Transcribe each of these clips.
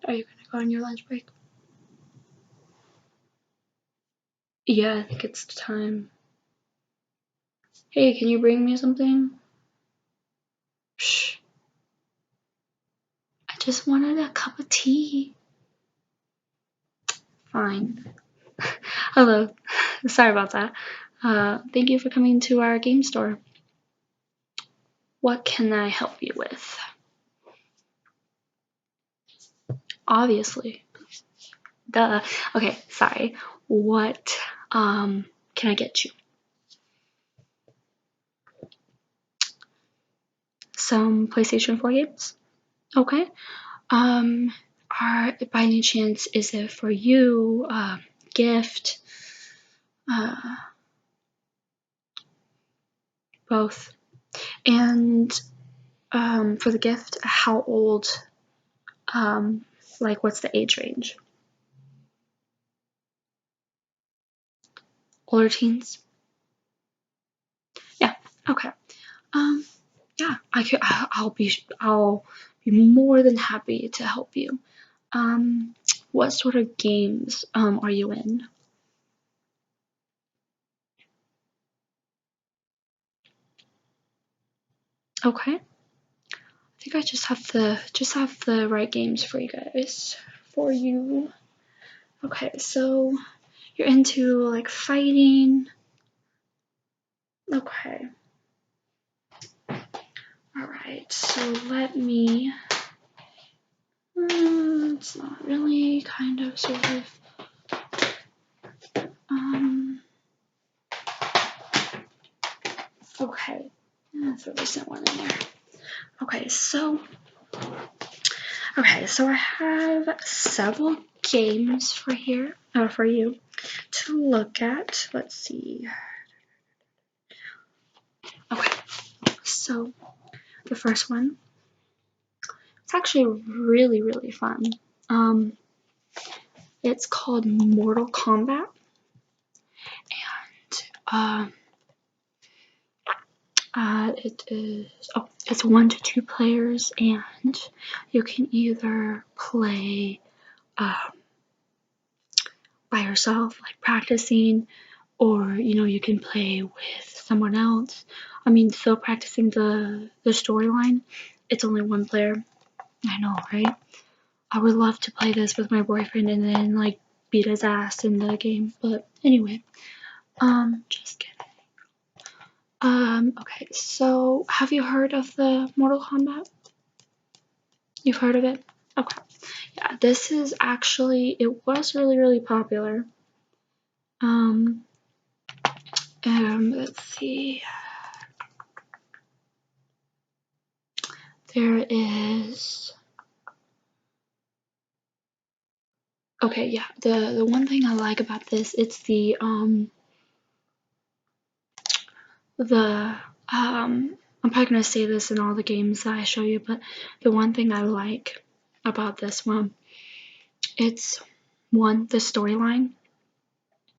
Are you gonna go on your lunch break? Yeah, I think it's time. Hey, can you bring me something? Shh. I just wanted a cup of tea. Fine. Hello. Sorry about that. Thank you for coming to our game store. What can I help you with? Obviously. Duh. Okay, sorry. What can I get you? Some PlayStation 4 games? Okay. By any chance, is it for you? Gift? Both. And for the gift, how old? Like, what's the age range? Older teens? Yeah. Okay. Yeah. I'll be more than happy to help you. What sort of games are you in? Okay. I think I just have the right games for you guys. For you. Okay, so you're into like fighting. Okay. Alright, so let me it's not really, kind of, sort of. Okay. Let's throw recent one in there. Okay, so I have several games for you to look at. Let's see. Okay, so the first one, it's actually really, really fun. It's called Mortal Kombat, and it's 1 to 2 players, and you can either play by yourself, like practicing, or you can play with someone else. I mean, still practicing the storyline. It's only 1 player. I know, right? I would love to play this with my boyfriend and then like beat his ass in the game, but anyway, just kidding. Okay, so have you heard of the Mortal Kombat? You've heard of it? Okay. Yeah, this is actually, it was really, really popular. Let's see. There is, okay, yeah, the one thing I like about this, it's I'm probably gonna say this in all the games that I show you, but the one thing I like about this one, it's one, the storyline.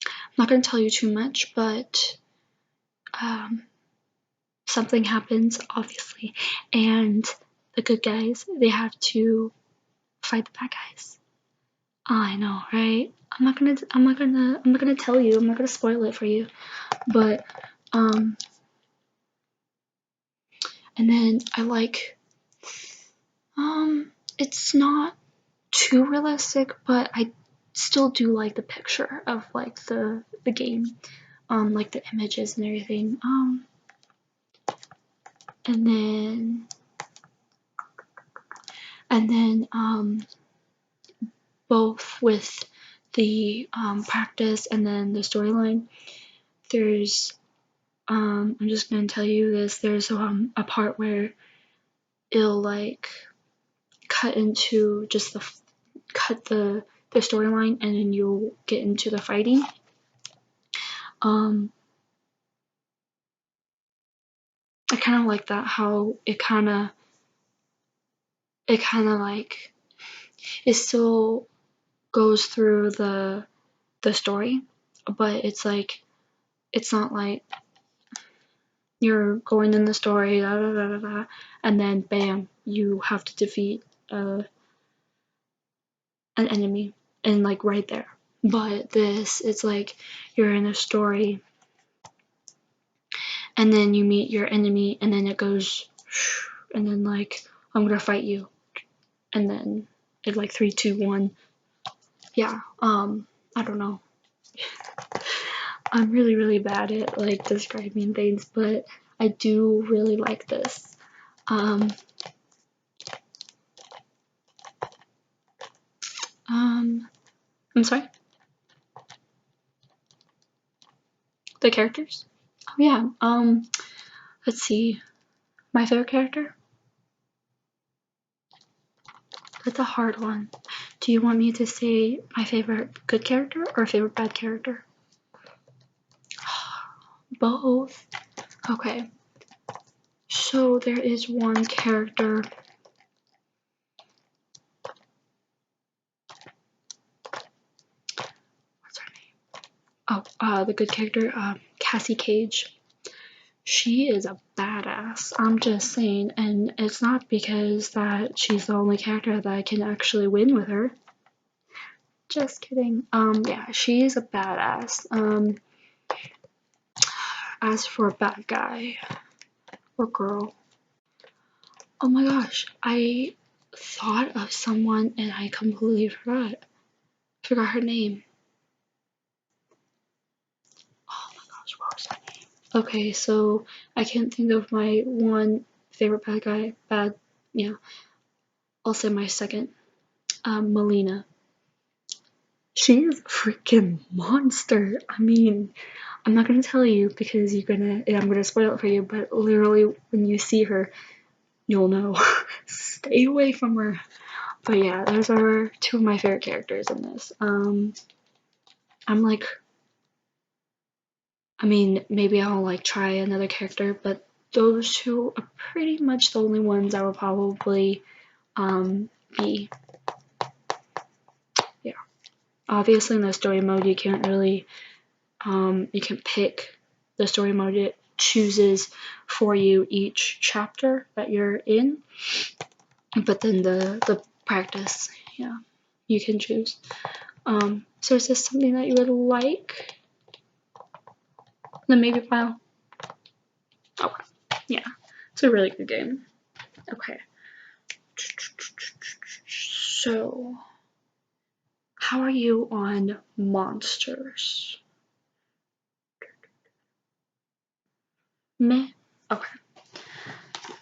I'm not gonna tell you too much, but something happens, obviously, and the good guys, they have to fight the bad guys. I know, right? I'm not gonna tell you. I'm not gonna spoil it for you, but and then I like it's not too realistic, but I still do like the picture of like the game, like the images and everything. And then both with the practice and then the storyline, there's I'm just gonna tell you this. There's a part where it'll like cut into just the storyline, and then you'll get into the fighting. I kind of like that, how it kind of like it still goes through the story, but it's like it's not like you're going in the story da, da, da, da, da, and then bam, you have to defeat an enemy and like right there. But this, it's like you're in a story and then you meet your enemy and then it goes and then like I'm gonna fight you and then it's like 3, 2, 1. Yeah, I don't know. I'm really, really bad at like describing things, but I do really like this. I'm sorry? The characters? Oh yeah, let's see. My favorite character? That's a hard one. Do you want me to say my favorite good character or favorite bad character? Both. Okay. So there is one character. What's her name? Oh, the good character, Cassie Cage. She is a badass. I'm just saying, and it's not because that she's the only character that I can actually win with her. Just kidding. Yeah, she is a badass. As for a bad guy or girl, oh my gosh, I thought of someone and I completely forgot her name. Oh my gosh, what was her name? Okay, so I can't think of my one favorite bad guy. Yeah. I'll say my second. Melina. She is a freaking monster. I mean, I'm not gonna tell you because I'm gonna spoil it for you, but literally when you see her, you'll know. Stay away from her. But yeah, those are two of my favorite characters in this. I'm like, I mean, maybe I'll like try another character, but those two are pretty much the only ones I will probably be. Yeah. Obviously in the story mode you can't really you can pick the story mode. It chooses for you each chapter that you're in, but then the practice, yeah, you can choose. So is this something that you would like? Then maybe file. Okay, yeah, it's a really good game. Okay, so how are you on monsters? Meh. Okay.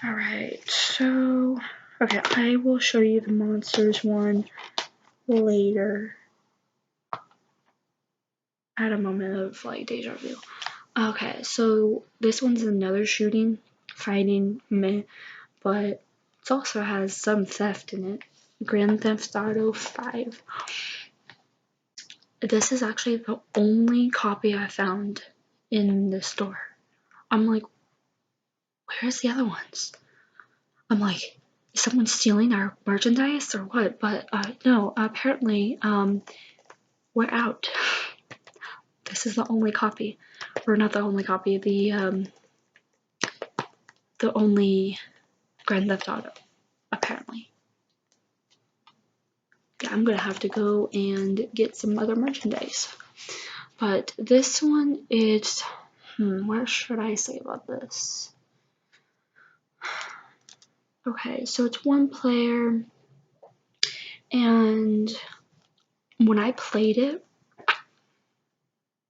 Alright, so okay, I will show you the monsters one later. I had a moment of like deja vu. Okay, so this one's another shooting, fighting, meh, but it also has some theft in it. Grand Theft Auto 5. This is actually the only copy I found in the store. I'm like, where's the other ones? I'm like, is someone stealing our merchandise or what? But no, apparently we're out. This is the only copy, or not the only copy, the only Grand Theft Auto, apparently. Yeah, I'm gonna have to go and get some other merchandise. But this one is, what should I say about this? Okay, so it's one player, and when I played it,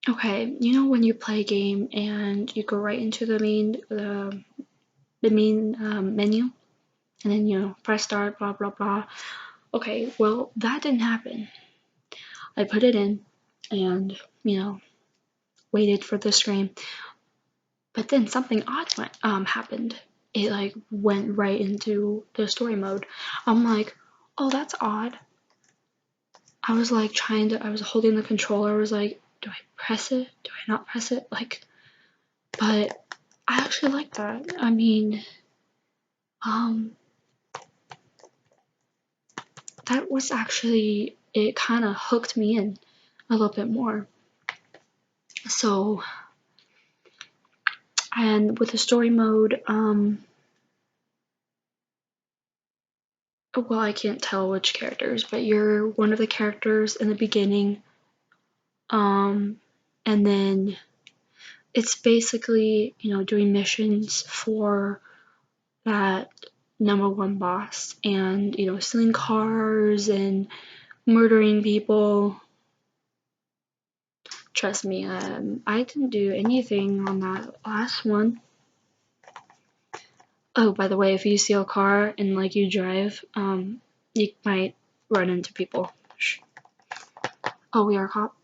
okay, you know when you play a game and you go right into the main menu, and then you know press start, blah blah blah. Okay, well that didn't happen. I put it in, and you know waited for the screen, but then something odd happened. It like went right into the story mode. I'm like, oh that's odd. I was like I was holding the controller. I was like, do I press it? Do I not press it? Like, but I actually like that. I mean, that was actually, it kind of hooked me in a little bit more. So, and with the story mode, well, I can't tell which characters, but you're one of the characters in the beginning. And then it's basically, doing missions for that number one boss and, stealing cars and murdering people. Trust me, I didn't do anything on that last one. Oh, by the way, if you steal a car and you drive, you might run into people. Shh. Oh, we are a cop?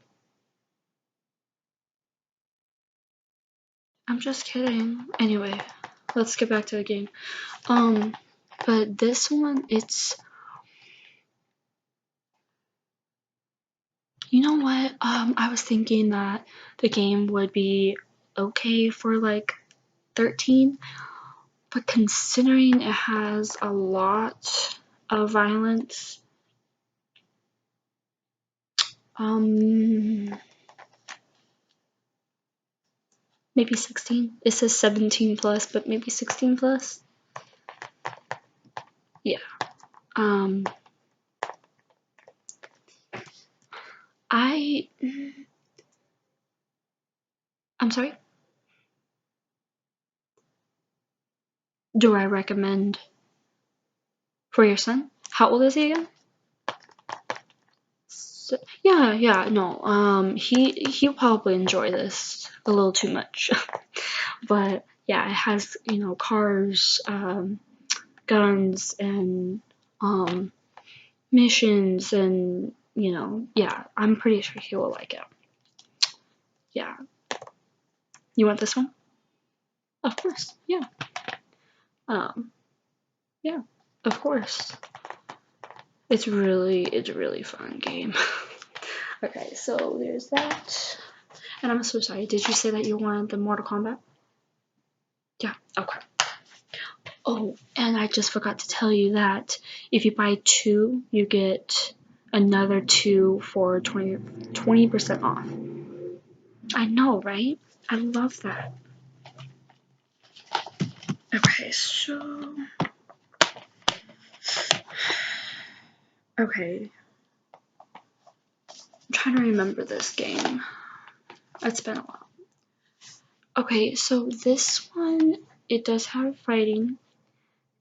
I'm just kidding. Anyway, let's get back to the game. But this one, it's... You know what? I was thinking that the game would be okay for 13, but considering it has a lot of violence, maybe 16. It says 17 plus, but maybe 16 plus. Yeah. I'm sorry? Do I recommend for your son? How old is he again? So, yeah, no. He'll probably enjoy this a little too much. But yeah, it has, cars, guns, and missions, and yeah, I'm pretty sure he will like it. Yeah. You want this one? Of course. Yeah. Yeah. Of course. It's really fun game. Okay, so there's that. And I'm so sorry. Did you say that you wanted the Mortal Kombat? Yeah. Okay. Oh, and I just forgot to tell you that if you buy 2, you get another 2 for 20% off. I know, right? I love that. Okay, so... Okay. I'm trying to remember this game. It's been a while. Okay, so this one, it does have fighting,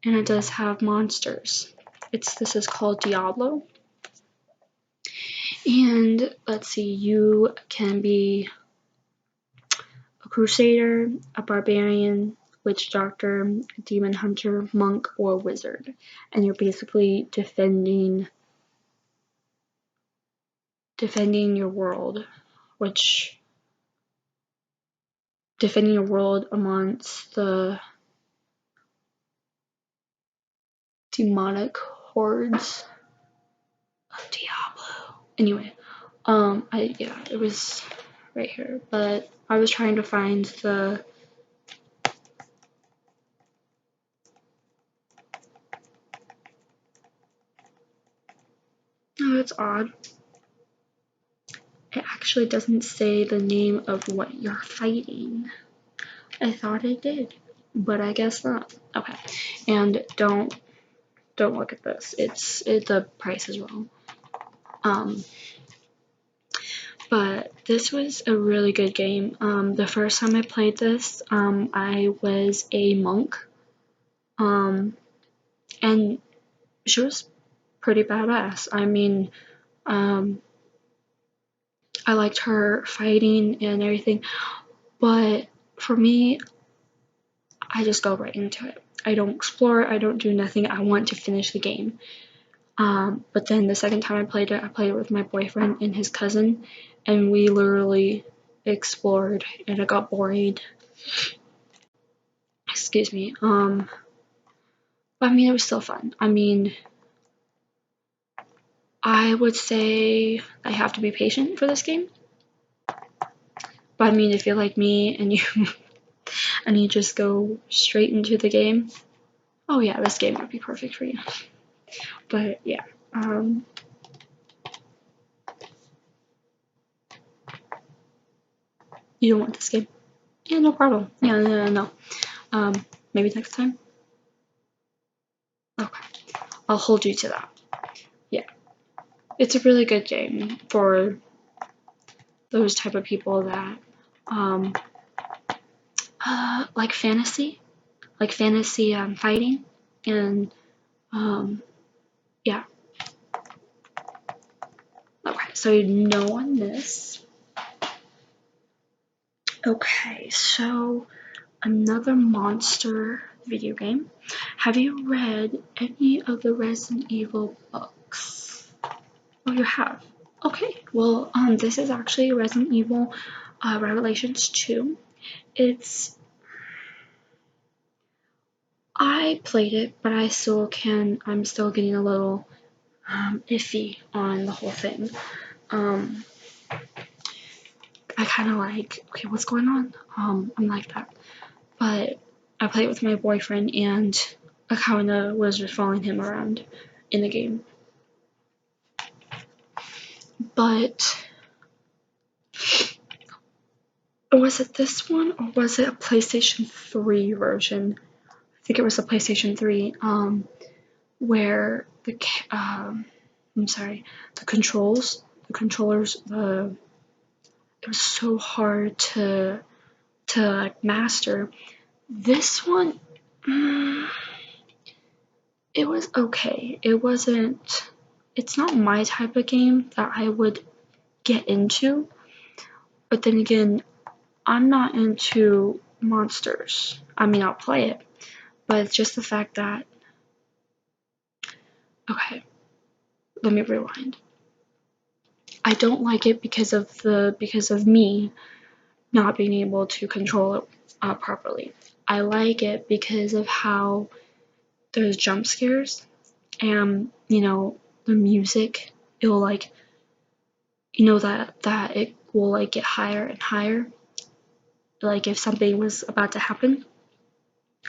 and it does have monsters. This is called Diablo. And let's see, you can be a crusader, a barbarian, witch doctor, demon hunter, monk, or wizard. And you're basically defending your world, defending your world amongst the demonic hordes of Diablo. Anyway, it was right here, but I was trying to find the... Oh, it's odd. It actually doesn't say the name of what you're fighting. I thought it did, but I guess not. Okay, and don't look at this. The price is wrong. But this was a really good game. The first time I played this, I was a monk, and she was pretty badass. I mean, I liked her fighting and everything, but for me, I just go right into it. I don't explore, I don't do nothing. I want to finish the game. But then the second time I played it with my boyfriend and his cousin, and we literally explored, and it got boring. Excuse me. But I mean, it was still fun. I mean, I would say I have to be patient for this game. But I mean, if you're like me and you just go straight into the game, oh yeah, this game would be perfect for you. But yeah, you don't want this game? Yeah, no problem. Yeah, no. Maybe next time. Okay. I'll hold you to that. Yeah, it's a really good game for those type of people that like fantasy fighting, and yeah. Okay, so no on this. Okay, so another monster video game. Have you read any of the Resident Evil books? Oh, you have. Okay, well, this is actually Resident Evil Revelations 2. I played it, but I'm still getting a little iffy on the whole thing. I kind of like, okay, what's going on? I'm like that. But I played with my boyfriend, and I kind of was just following him around in the game. But was it this one, or was it a PlayStation 3 version? I think it was the PlayStation 3, where the controllers, it was so hard to like master. This one, it was okay. It's not my type of game that I would get into, but then again, I'm not into monsters. I mean, I'll play it, but it's just the fact that, okay, let me rewind. I don't like it because of me not being able to control it properly. I like it because of how there's jump scares, and the music, it will like, that it will like get higher and higher, like if something was about to happen,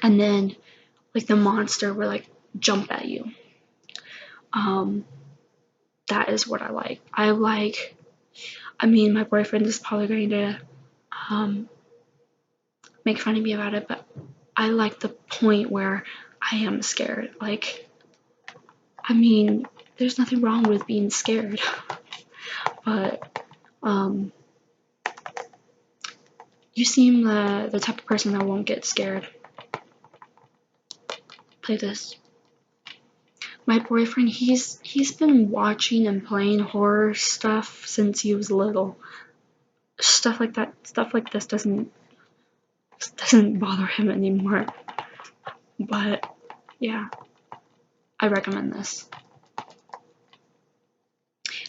and then like the monster will like jump at you. That is what I like. I mean, my boyfriend is probably going to make fun of me about it, but I like the point where I am scared. Like, I mean, there's nothing wrong with being scared, but you seem the type of person that won't get scared. Play this. My boyfriend, he's been watching and playing horror stuff since he was little. Stuff like this doesn't bother him anymore. But yeah, I recommend this.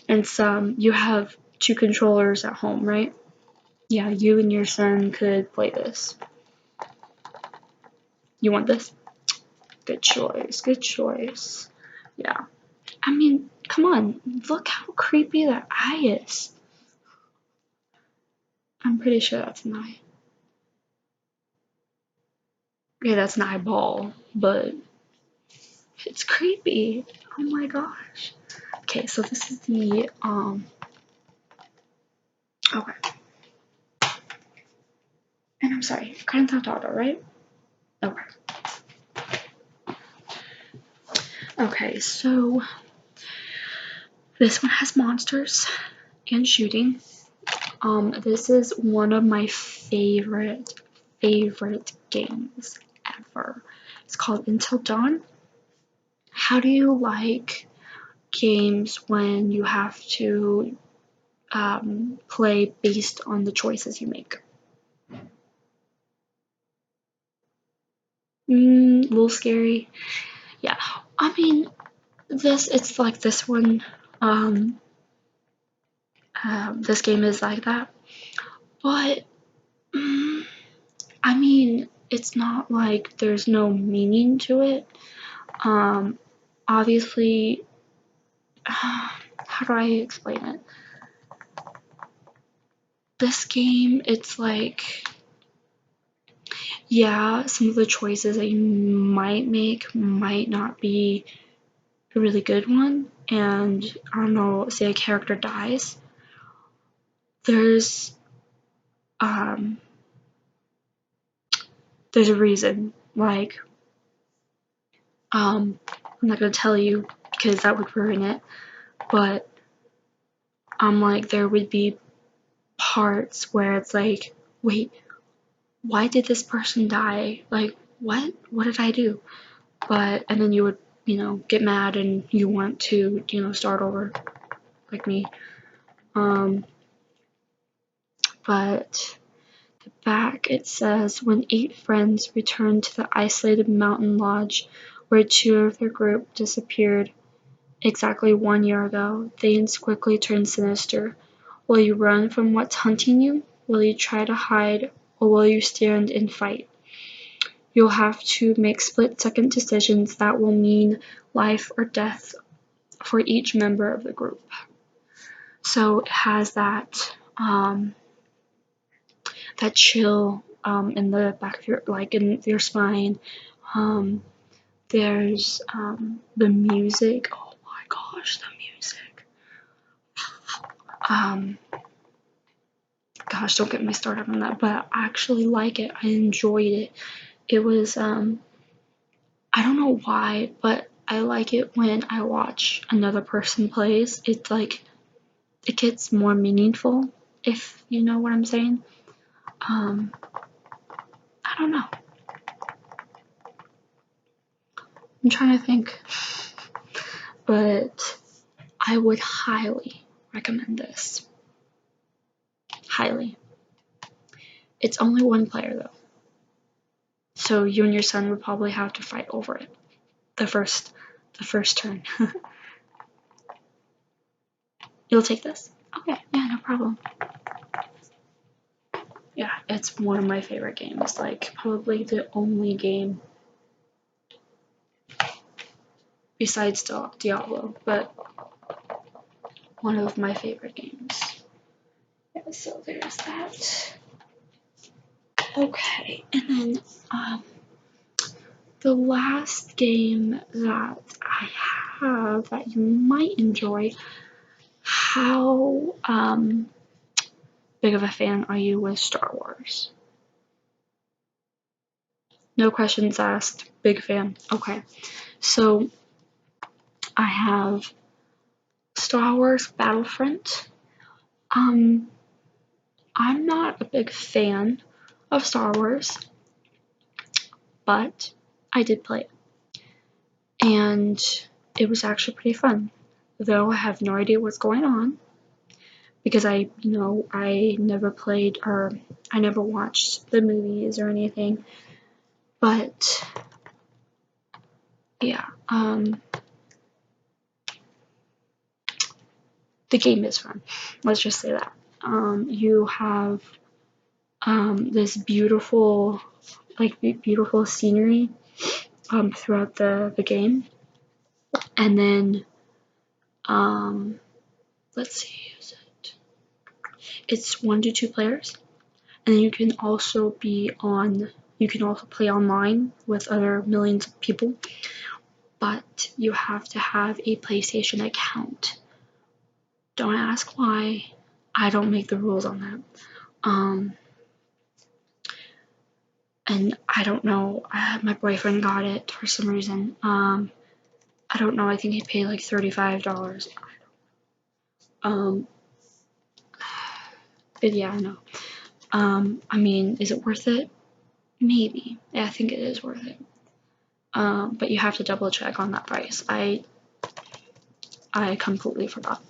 And you have 2 controllers at home, right? Yeah, you and your son could play this. You want this? Good choice. Yeah. I mean, come on, look how creepy that eye is. I'm pretty sure that's an eye. Okay, that's an eyeball, but it's creepy. Oh my gosh. Okay, so this is the okay. And I'm sorry, Grand Theft Auto, right? Okay. Okay, so this one has monsters and shooting. This is one of my favorite games ever. It's called Until Dawn. How do you like games when you have to play based on the choices you make? A little scary. Yeah, I mean, it's like this one. This game is like that, but I mean, it's not like there's no meaning to it. Obviously, how do I explain it? This game, it's like, yeah, some of the choices that you might make might not be a really good one, and I don't know, say a character dies. There's a reason, like I'm not gonna tell you because that would ruin it, but like there would be parts where it's like, wait, why did this person die? Like, what did I do? And then you would, get mad and you want to, start over, like me. But the back, it says, when 8 friends returned to the isolated mountain lodge where 2 of their group disappeared exactly 1 year ago, things quickly turned sinister. Will you run from what's hunting you? Will you try to hide? Or will you stand and fight? You'll have to make split-second decisions that will mean life or death for each member of the group. So it has that that chill in the back of your, like in your spine. There's the music. Oh my gosh, the music. Gosh, don't get me started on that, but I actually like it. I enjoyed it. It was I don't know why, but I like it when I watch another person plays. It's like it gets more meaningful, if you know what I'm saying. I don't know. I'm trying to think, but I would highly recommend this. Highly. It's only 1 player though, so you and your son would probably have to fight over it the first turn. You'll take this? Okay, yeah, no problem. Yeah, it's one of my favorite games, like probably the only game besides Diablo, but one of my favorite games. Yeah, so there's that. Okay, and then the last game that I have that you might enjoy. How big of a fan are you with Star Wars? No questions asked. Big fan. Okay, so I have Star Wars Battlefront. I'm not a big fan of Star Wars, but I did play it. And it was actually pretty fun. Though I have no idea what's going on because I never played or I never watched the movies or anything. But yeah, the game is fun. Let's just say that. You have this beautiful scenery throughout the game, and then let's see, it's 1 to 2 players, and you can also play online with other millions of people, but you have to have a PlayStation account. Don't ask why. I don't make the rules on that. And I don't know. My boyfriend got it for some reason. I don't know. I think he paid like $35. But yeah, I know. I mean, is it worth it? Maybe. Yeah, I think it is worth it. But you have to double check on that price. I completely forgot.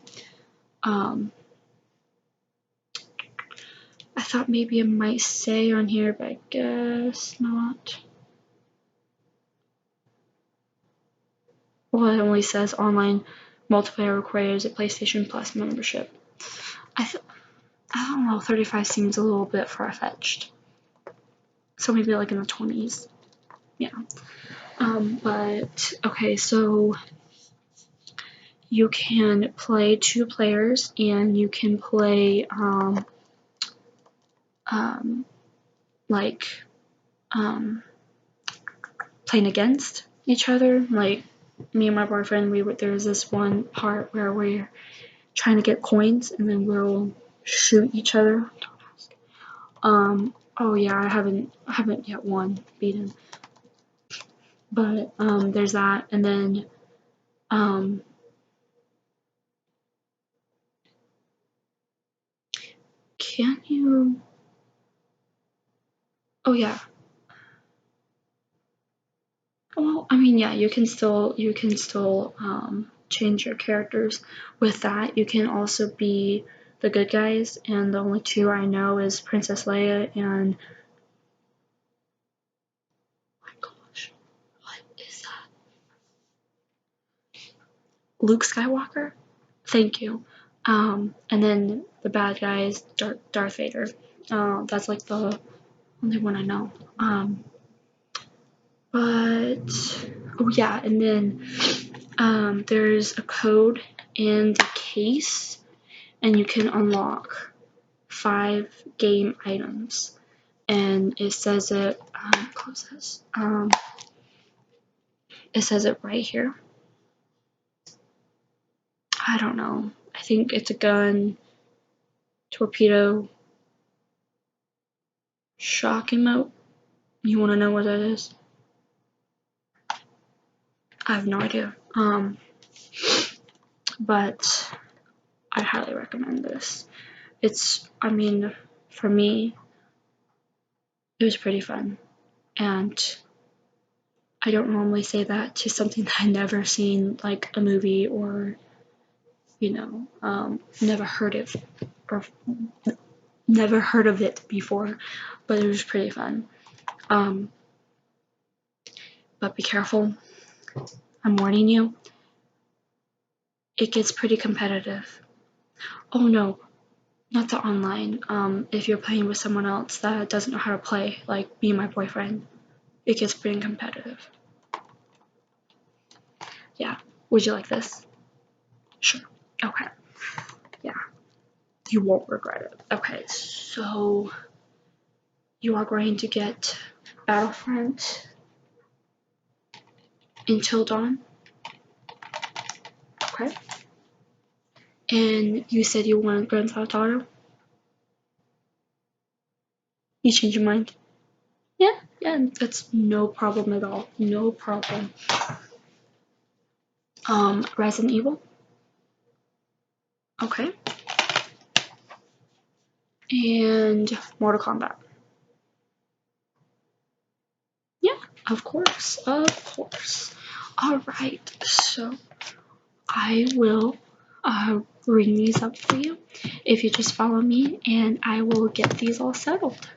I thought maybe it might say on here, but I guess not. Well, it only says online multiplayer requires a PlayStation Plus membership. I don't know, 35 seems a little bit far-fetched. So maybe like in the 20s. Yeah. But okay, so you can play 2 players and you can play playing against each other. Like me and my boyfriend, there's this one part where we're trying to get coins and then we'll shoot each other. Oh yeah, I haven't yet beaten. But there's that, and then Can you? Oh yeah. Well, I mean, yeah, you can still change your characters with that. You can also be the good guys, and the only two I know is Princess Leia and oh my gosh, what is that? Luke Skywalker. Thank you. And then the bad guy is Darth Vader. That's like the only one I know. But oh yeah, and then there's a code in the case, and you can unlock 5 game items. And it says it. Close this. It says it right here. I don't know. I think it's a gun, torpedo, shock emote. You want to know what that is? I have no idea. But I highly recommend this. I mean, for me, it was pretty fun. And I don't normally say that to something that I've never seen, like a movie or, never heard of, or never heard of it before, but it was pretty fun. But be careful. I'm warning you. It gets pretty competitive. Oh no, not the online. If you're playing with someone else that doesn't know how to play, like me and my boyfriend, it gets pretty competitive. Yeah. Would you like this? Sure. Okay. Yeah. You won't regret it. Okay, so you are going to get Battlefront Until Dawn. Okay. And you said you wanted Grand Theft Auto? You changed your mind? Yeah, that's no problem at all. No problem. Resident Evil? Okay. And Mortal Kombat? Yeah, of course. Alright, so I will ring these up for you if you just follow me, and I will get these all settled.